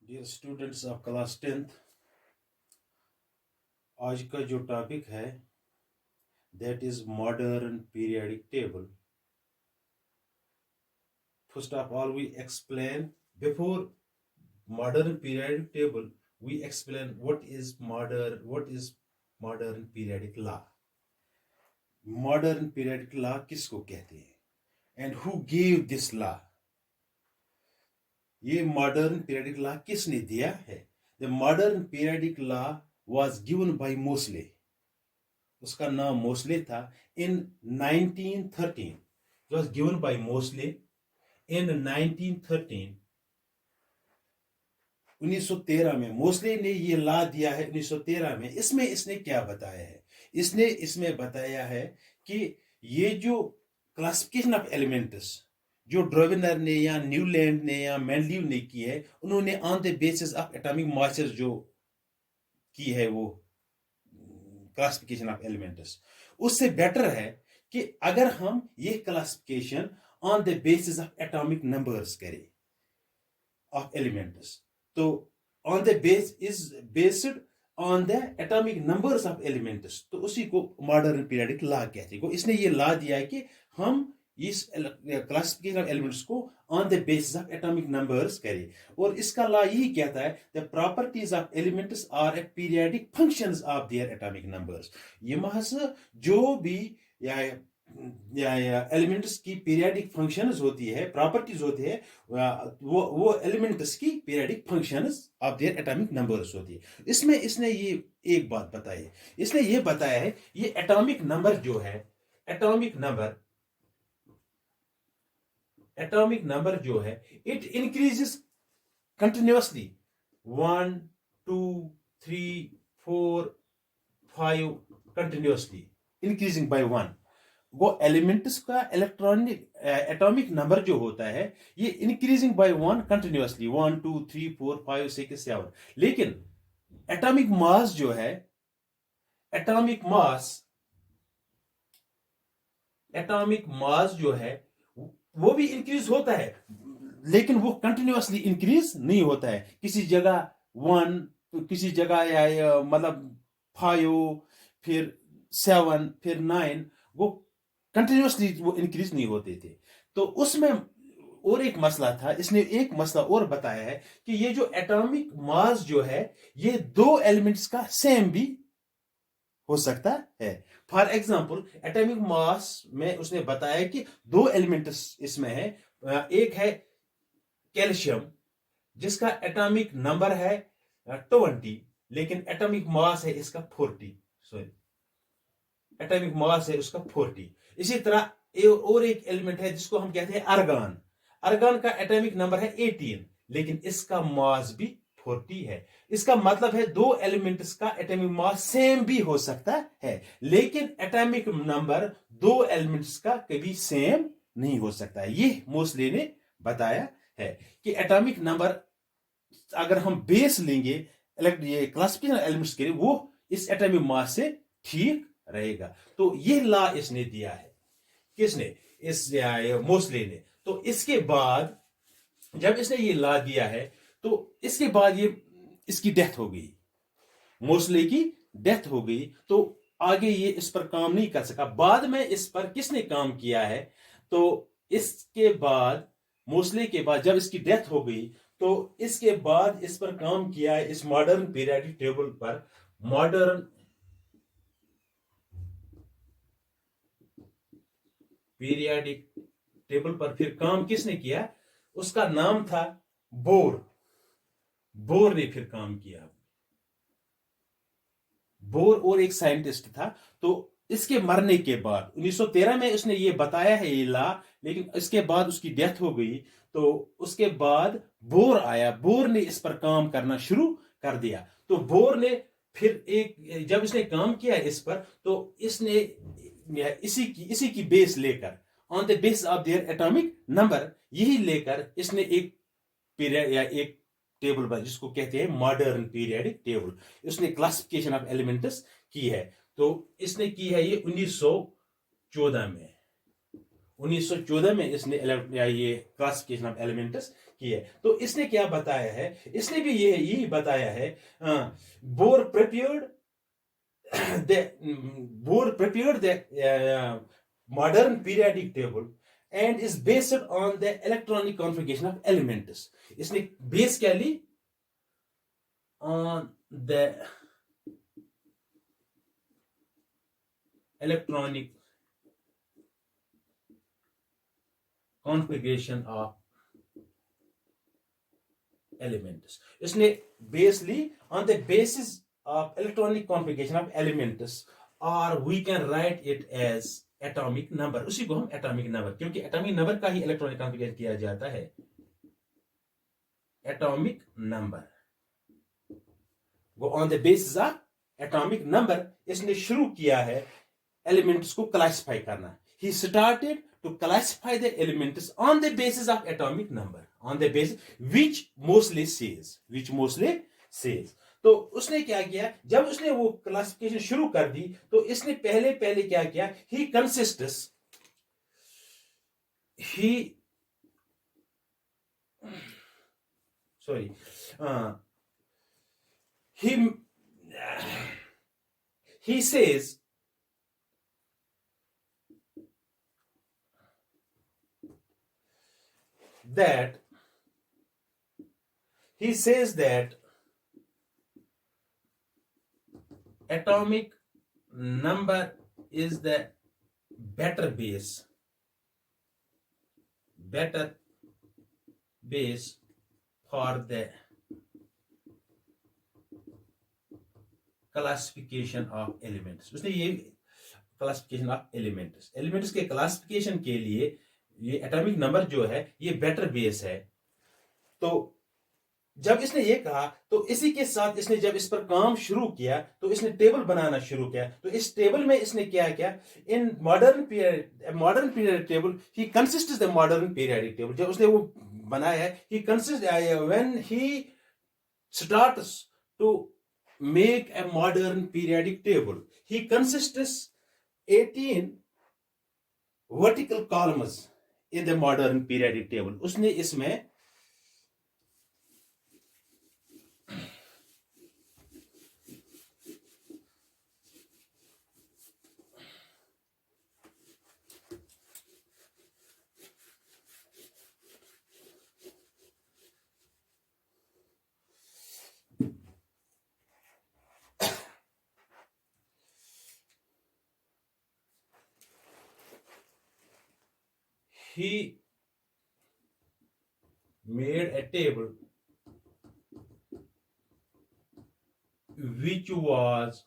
Dear students of class 10th, आज का जो टॉपिक है that is modern periodic table. First of all we explain before modern periodic table we explain what is modern periodic law. Modern periodic law किसको कहते हैं and who gave this law. ये modern periodic law किसने दिया है? The modern periodic law was given by Moseley. उसका नाम Mosley था. in 1913 it was given by Moseley in 1913. 1913 में मोस्ले ने ये लॉ दिया है. 1913 में इसमें इसने क्या बताया है? इसमें बताया है कि ये जो क्लासिफिकेशन ऑफ एलिमेंट्स जो ड्रोविनर ने या न्यूलैंड ने या मेंडलीव ने की है, उन्होंने on the basis of atomic masses जो की है वो क्लासिफिकेशन ऑफ एलिमेंट्स, उससे बेटर है कि अगर हम ये classification on the basis of atomic numbers करें ऑफ एलिमेंट्स. तो on the base is based on the atomic numbers of elements, तो उसी को मॉडर्न पीरियोडिक लॉ कहते हैं. इसने ये लॉ दिया है कि हम इस क्लासिफिकेशन ऑफ एलिमेंट्स को on the basis of atomic numbers करें. और इसका लॉ यही कहता है the properties of elements are a periodic functions of their atomic numbers. ये महज जो भी या एलिमेंट्स की पीरियोडिक फंक्शंस होती है, प्रॉपर्टीज होती है, वो एलिमेंट्स की periodic functions of their atomic numbers होती है. इसमें इसने ये एक बात बताई है. इसने ये बताया है ये एटॉमिक नंबर जो है, एटॉमिक नंबर जो है, it increases continuously 1 2 3 4 5 continuously increasing by 1. वो एलिमेंट्स का एटॉमिक नंबर जो होता है ये इंक्रीजिंग बाय 1 कंटिन्यूअसली 1 2 3 4 5 6 7. लेकिन एटॉमिक मास जो है, एटॉमिक मास जो है वो भी इंक्रीज होता है, लेकिन वो कंटिन्यूअसली इंक्रीज नहीं होता है. किसी जगह 1, किसी जगह या मतलब 5, फिर 7, फिर 9, वो कंटिन्यूअसली वो इंक्रीज नहीं होते थे. तो उसमें और एक मसला था. इसने एक मसला और बताया है कि ये जो एटॉमिक मास जो है ये दो एलिमेंट्स का सेम भी हो सकता है. फॉर एग्जाम्पल एटॉमिक मास में उसने बताया कि दो एलिमेंट्स इसमें है. एक है कैल्शियम जिसका एटॉमिक नंबर है 20, लेकिन एटॉमिक मास है इसका 40. सॉरी, एटॉमिक मास है उसका 40. इसी तरह और एक एलिमेंट है जिसको हम कहते हैं आर्गन. आर्गन का एटॉमिक नंबर है 18, लेकिन इसका मास भी 40 है. इसका मतलब है दो एलिमेंट्स का एटॉमिक मास सेम भी हो सकता है, लेकिन एटॉमिक नंबर दो एलिमेंट्स का कभी सेम नहीं हो सकता है. ये मोस्ले ने बताया है कि एटॉमिक नंबर अगर हम बेस लेंगे ये क्लासिफिकेशन एलिमेंट्स के लिए, वो इस एटॉमिक मास से ठीक रहेगा. तो ये लॉ इसने दिया है. किसने? इस मोस्ले ने. तो इसके बाद जब इसने ये लॉ दिया है तो इसके बाद ये इसकी डेथ हो गई, मोस्ले की डेथ हो गई. तो आगे ये इस पर काम नहीं कर सका. बाद में इस पर किसने काम किया है? तो इसके बाद मोस्ले के बाद जब इसकी डेथ हो गई तो इसके बाद इस पर काम किया है, इस मॉडर्न पीरियोडिक टेबल पर. मॉडर्न पीरियोडिक टेबल पर फिर काम किसने किया? उसका नाम था बोर. बोर ने फिर काम किया. बोर और एक साइंटिस्ट था. तो इसके मरने के बाद 1913 में उसने ये बताया है ये लॉ, लेकिन इसके बाद उसकी डेथ हो गई. तो उसके बाद बोर आया. बोर ने इस पर काम करना शुरू कर दिया. तो बोर ने फिर जब इसने काम किया इस पर, तो इसने इसी की बेस लेकर on the base of their atomic number, यही लेकर इसने एक पीरियड या एक टेबल पर जिसको कहते हैं मॉडर्न पीरियोडिक टेबल, उसने क्लासिफिकेशन ऑफ एलिमेंट्स की है. तो इसने की है ये 1914 में. 1914 में इसने ये क्लासिफिकेशन ऑफ एलिमेंट्स की है। तो इसने क्या बताया है, इसने भी यही बताया है, bore prepared the modern periodic table and is based on the electronic configuration of elements. इसने बेस क्या ली, on the electronic configuration of elements. इसने बेस ली on the basis of electronic configuration of elements, or we can write it as atomic number. उसी को हम atomic number, क्योंकि atomic number का ही electronic configuration किया जाता है, atomic number. वो on the basis of atomic number इसने शुरू किया है elements को classify करना. He started to classify the elements on the basis of atomic number, on the basis which mostly says. तो उसने क्या किया, जब उसने वो क्लासिफिकेशन शुरू कर दी, तो इसने पहले क्या किया, he consists, he says that atomic number is the better base for the classification of elements. उसने ये classification of elements के classification के लिए ये atomic number जो है ये better base है. तो जब इसने ये कहा, तो इसी के साथ इसने जब इस पर काम शुरू किया, तो इसने टेबल बनाना शुरू किया. तो इस टेबल में इसने क्या किया, in modern period table, he consist the modern periodic table. जब उसने वो बनाया है, he consist when he starts to make a modern periodic table, he consists 18 vertical columns in the modern periodic table. उसने इसमें he made a table which was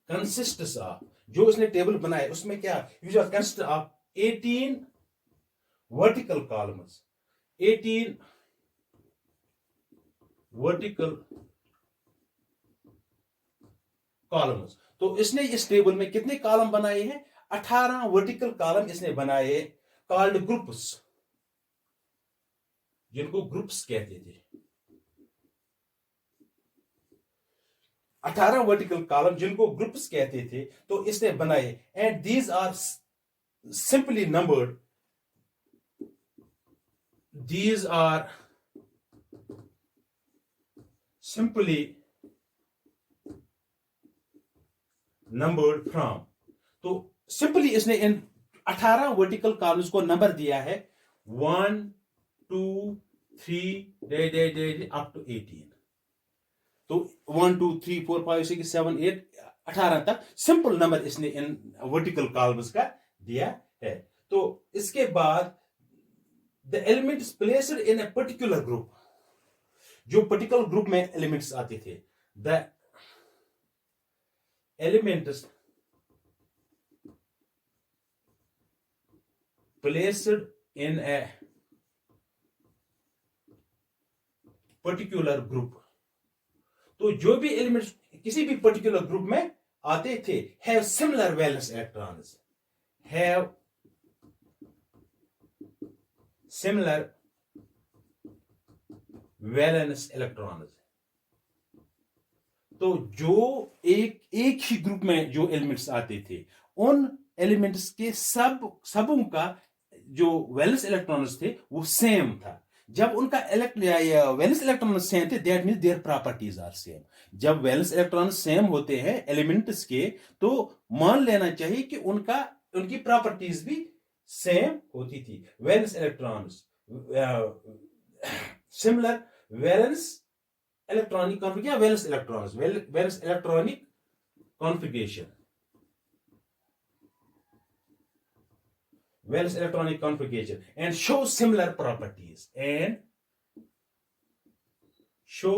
consists of, जो उसने table बनाया उसमें क्या, which was consists of 18 vertical columns, 18 vertical columns. तो इसने इस टेबल में कितने कॉलम बनाए हैं, 18 वर्टिकल कॉलम इसने बनाए, कॉल्ड ग्रुप्स, जिनको ग्रुप्स कहते थे. 18 वर्टिकल कॉलम जिनको ग्रुप्स कहते थे, तो इसने बनाए. And these are simply numbered, these are simply numbered from. तो सिंपली इसने इन 18 वर्टिकल कॉलम्स को नंबर दिया है 1 2 3 अप टू 18. तो 1 2 3 4 5 6 7 8 18 तक सिंपल नंबर इसने इन वर्टिकल कॉलम्स का दिया है. तो इसके बाद the elements placed in a particular group, जो पर्टिकुलर ग्रुप में एलिमेंट्स आते थे, the elements placed in a particular group, तो जो भी एलिमेंट्स किसी भी पर्टिकुलर ग्रुप में आते थे, have similar valence electrons, have similar valence electrons. तो जो एक एक ही ग्रुप में जो एलिमेंट्स आते थे, उन एलिमेंट्स के सबों का जो वैलेंस इलेक्ट्रॉन्स थे वो सेम था। जब उनका वैलेंस इलेक्ट्रॉन सेम थे, that means their properties are same. जब वैलेंस इलेक्ट्रॉन सेम होते हैं एलिमेंट्स के, तो मान लेना चाहिए कि उनकी प्रॉपर्टीज भी सेम होती थी। Valence electrons similar valence electronic configuration, valence electronic configuration, valence electronic configuration, and show similar properties and show,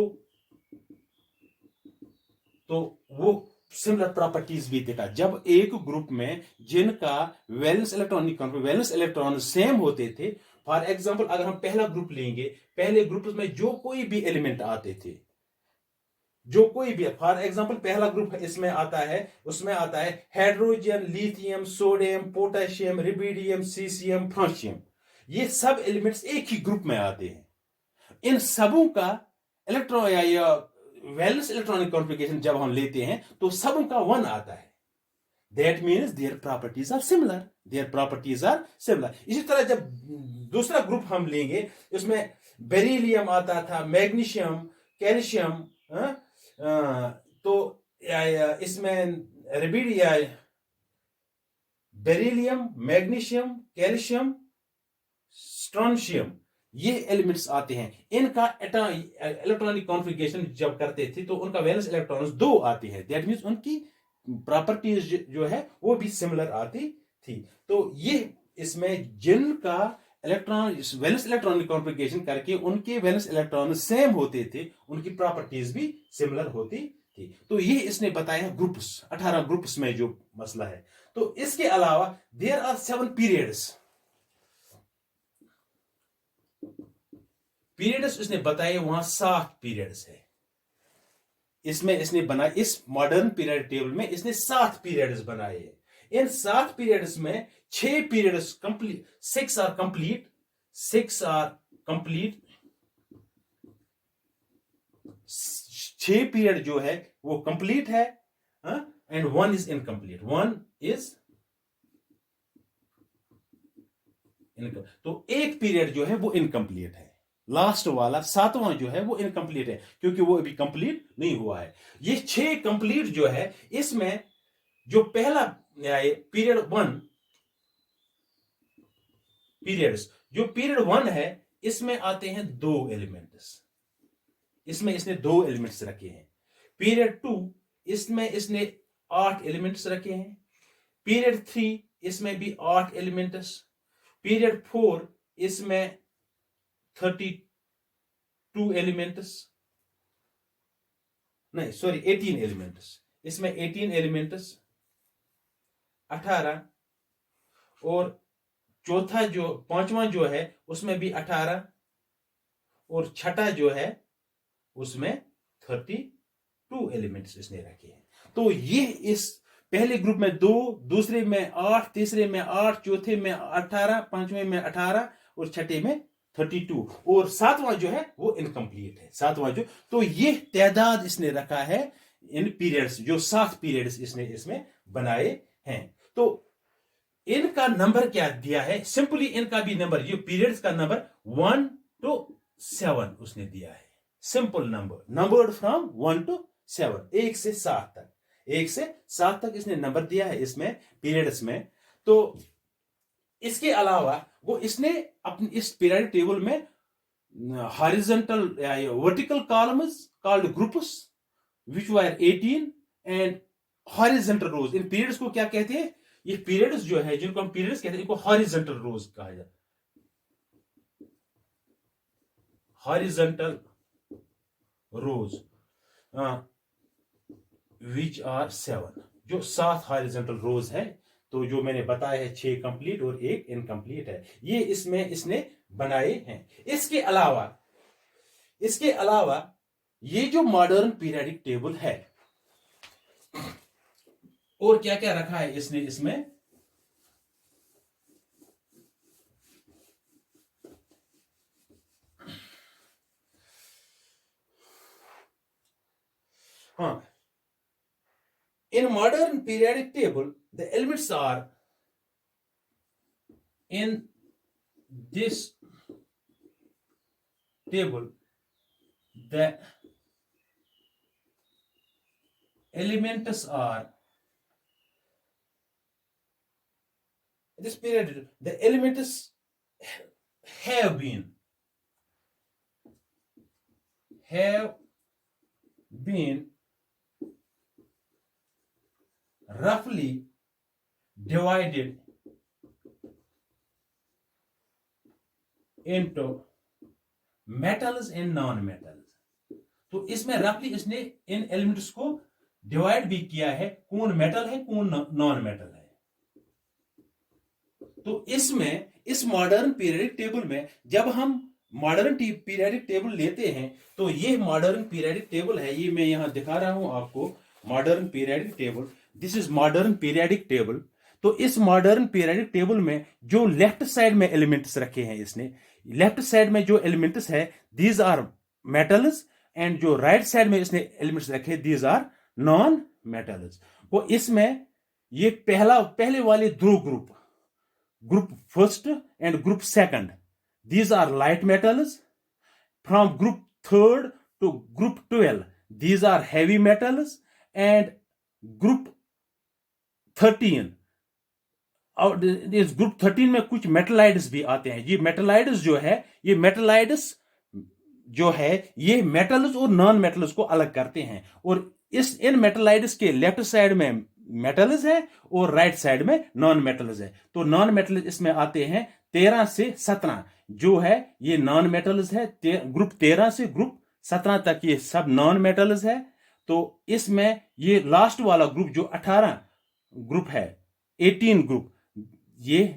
तो वो सिमिलर प्रॉपर्टीज भी देखा। जब एक ग्रुप में जिनका वैलेंस इलेक्ट्रॉन सेम होते थे, फॉर एग्जांपल अगर हम पहला ग्रुप लेंगे, पहले ग्रुप में जो कोई भी एलिमेंट आते थे, जो कोई भी, फॉर एग्जांपल पहला ग्रुप इसमें आता है, उसमें आता है hydrogen, lithium, sodium, potassium, rubidium, caesium, francium. ये सब एलिमेंट्स एक ही ग्रुप में आते हैं। इन सबों का वैलेंस इलेक्ट्रॉनिक कॉन्फ़िगरेशन जब हम लेते हैं तो सबों का 1 आता है। That means their properties are similar. इसी तरह जब दूसरा ग्रुप हम लेंगे, उसमें बेरिलियम आता था, मैग्नीशियम, कैल्शियम, तो इसमें बेरिलियम, मैग्नीशियम, कैल्शियम, स्ट्रोंशियम, ये एलिमेंट्स आते हैं। इनका इलेक्ट्रॉनिक कॉन्फ़िगरेशन जब करते थे तो उनका वैलेंस इलेक्ट्रॉन्स 2 आते हैं। दैट मींस उनकी प्रॉपर्टीज जो है वो भी सिमिलर आती थी। तो ये इसमें जिनका वैलेंस इलेक्ट्रॉनिक कॉन्फ़िगरेशन करके उनके वैलेंस इलेक्ट्रॉन सेम होते थे, उनकी प्रॉपर्टीज भी सिमिलर होती थी। तो ये इसने बताया ग्रुप्स, 18 ग्रुप्स में जो मसला है। तो इसके अलावा देयर आर 7 पीरियड्स इसने बताए, वहां 7 पीरियड्स है। इसमें इसने बनाए, इस मॉडर्न पीरियड टेबल में इसने 7 पीरियड्स बनाए हैं। इन 7 पीरियड्स में 6 periods complete, 6 are complete, 6 period जो है वो कंप्लीट है, एंड 1 इज इनकम्प्लीट। तो एक पीरियड जो है वो इनकम्प्लीट है। लास्ट वाला 7वां जो है वो इनकम्प्लीट है, क्योंकि वो अभी कंप्लीट नहीं हुआ है। ये 6 कंप्लीट जो है, इसमें जो पहला पीरियड 1 पीरियड्स, जो पीरियड 1 है, इसमें आते हैं 2 एलिमेंट्स। इसमें इसने 2 एलिमेंट्स रखे हैं। पीरियड 2, इसमें इसने 8 एलिमेंट्स रखे हैं। पीरियड 3, इसमें भी 8 एलिमेंट्स। पीरियड 4, इसमें 32 एलिमेंट्स, नहीं सॉरी 18 एलिमेंट्स। इसमें 18 एलिमेंट्स, 18, और चौथा जो 5वां जो है उसमें भी 18, और छठा जो है उसमें 32 एलिमेंट्स इसने रखे हैं। तो ये इस पहले ग्रुप में 2, दूसरे में 8, तीसरे में 8, चौथे में 18, पांचवें में 18, और छठे में 32, और 7वां जो है वो इनकम्प्लीट है। 7वां जो, तो ये तादाद इसने रखा है इन पीरियड्स, जो 7 पीरियड्स इसने इसमें बनाए हैं। तो इनका नंबर क्या दिया है? सिंपली इनका भी नंबर, ये पीरियड्स का नंबर 1 to 7 उसने दिया है। Simple number, numbered from 1 to 7, 1 से 7 तक, 1 से 7 तक इसने नंबर दिया है इसमें पीरियड्स में। तो इसके अलावा वो इसने अपनी इस पीरियड टेबल में horizontal vertical columns called groups which were 18, and horizontal rows. इन पीरियड्स को क्या कहते हैं? ये पीरियड्स जो है, जिनको हम पीरियड्स कहते हैं, इनको हॉरिजॉन्टल रोज कहा जाता है। हॉरिजॉन्टल रोज विच आर 7, जो 7 हॉरिजॉन्टल रोज है। तो जो मैंने बताया है 6 कंप्लीट और 1 इनकम्प्लीट है, ये इसमें इसने बनाए हैं। इसके अलावा ये जो मॉडर्न पीरियडिक टेबल है, और क्या क्या रखा है इसने इसमें? हाँ, In modern periodic table, the elements are in this table. The elements are this period. The elements have been roughly divided into metals and non metals. तो इसमें रफली इसने इन एलिमेंट्स को डिवाइड भी किया है, कौन मेटल है कौन नॉन मेटल है। तो इसमें इस मॉडर्न पीरियडिक टेबल में जब हम मॉडर्न पीरियडिक टेबल लेते हैं तो ये मॉडर्न पीरियडिक टेबल है, ये मैं यहां दिखा रहा हूं आपको modern periodic table. This is modern periodic table. तो इस मॉडर्न पीरियडिक टेबल में जो लेफ्ट साइड में एलिमेंट्स रखे हैं, इसने लेफ्ट साइड में जो एलिमेंट्स है दीज आर मेटल्स, एंड जो राइट साइड में इसने एलिमेंट्स रखे दीज आर नॉन मेटल्स। वो इसमें ये पहले वाले दो group first and group second, these are light metals. From group third to group 12, these are heavy metals. And group 13, और इस ग्रुप 13 में कुछ मेटलाइड्स भी आते हैं। ये मेटलाइड्स जो है, ये मेटलाइड्स जो है ये मेटल्स और नॉन मेटल्स को अलग करते हैं। और इन मेटलाइड्स के लेफ्ट साइड में मेटल्स है और राइट साइड में नॉन मेटल्स है। तो नॉन मेटल्स इसमें आते हैं 13 से 17 जो है ये नॉन मेटल्स है। ग्रुप 13 से ग्रुप 17 तक ये सब नॉन मेटल्स है। तो इसमें ये लास्ट वाला ग्रुप जो 18 ग्रुप है, 18 ग्रुप, ये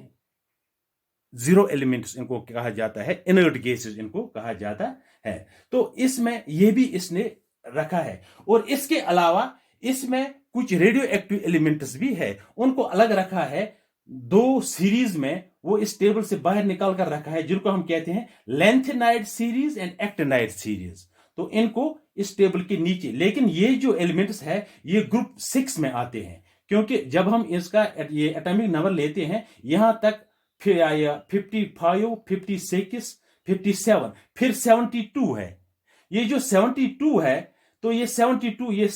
जीरो एलिमेंट्स इनको कहा जाता है, इनर्ट गैसेस इनको कहा जाता है। तो इसमें ये भी इसने रखा है। और इसके अलावा इसमें कुछ रेडियो एक्टिव एलिमेंट्स भी है, उनको अलग रखा है। दो सीरीज में वो इस टेबल से बाहर निकाल कर रखा है, जिनको हम कहते हैं lanthanide series and actinide series. तो इनको इस टेबल के नीचे, लेकिन ये जो एलिमेंट्स है ये ग्रुप 6 में आते हैं, क्योंकि जब हम इसका ये एटॉमिक नंबर लेते हैं यहां तक 55, 56, 57, फिर 72 है। ये जो 72 है, तो ये 72 ये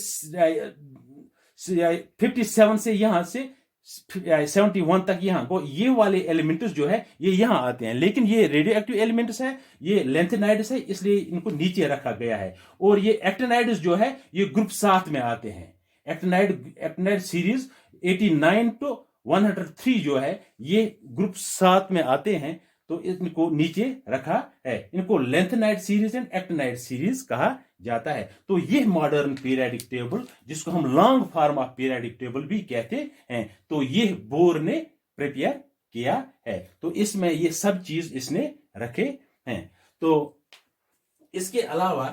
57 से यहां से 71 तक यहां को ये वाले एलिमेंट्स जो है ये यहां आते हैं। लेकिन ये रेडियो एक्टिव एलिमेंट्स है, ये लेंथेनाइड्स है, इसलिए इनको नीचे रखा गया है। और ये एक्टिनाइड्स जो है ये ग्रुप 7 में आते हैं। एक्टिनाइड सीरीज 89 to 103 जो है ये ग्रुप 7 में आते हैं। तो इनको नीचे रखा है। इनको lanthanide series and actinide series कहा जाता है। तो ये मॉडर्न पीरियडिक टेबल, जिसको हम long form of periodic table भी कहते हैं, तो ये बोर ने प्रिपेयर किया है। तो इसमें ये सब चीज इसने रखे हैं। तो इसके अलावा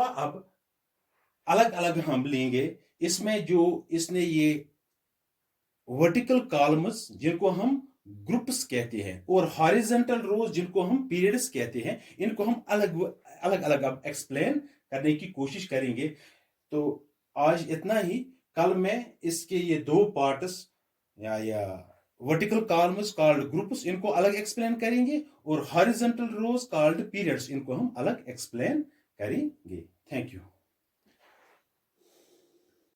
अब अलग अलग हम लेंगे। इसमें जो इसने ये वर्टिकल कॉलम्स जिनको हम ग्रुप्स कहते हैं और हॉरिजॉन्टल रोज जिनको हम पीरियड्स कहते हैं, इनको हम अलग अलग अब एक्सप्लेन करने की कोशिश करेंगे। तो आज इतना ही। कल मैं इसके ये दो पार्ट्स या वर्टिकल कॉलम्स कॉल्ड ग्रुप्स इनको अलग एक्सप्लेन करेंगे और हॉरिजॉन्टल रोज कॉल्ड पीरियड्स इनको हम अलग एक्सप्लेन करेंगे। Thank you.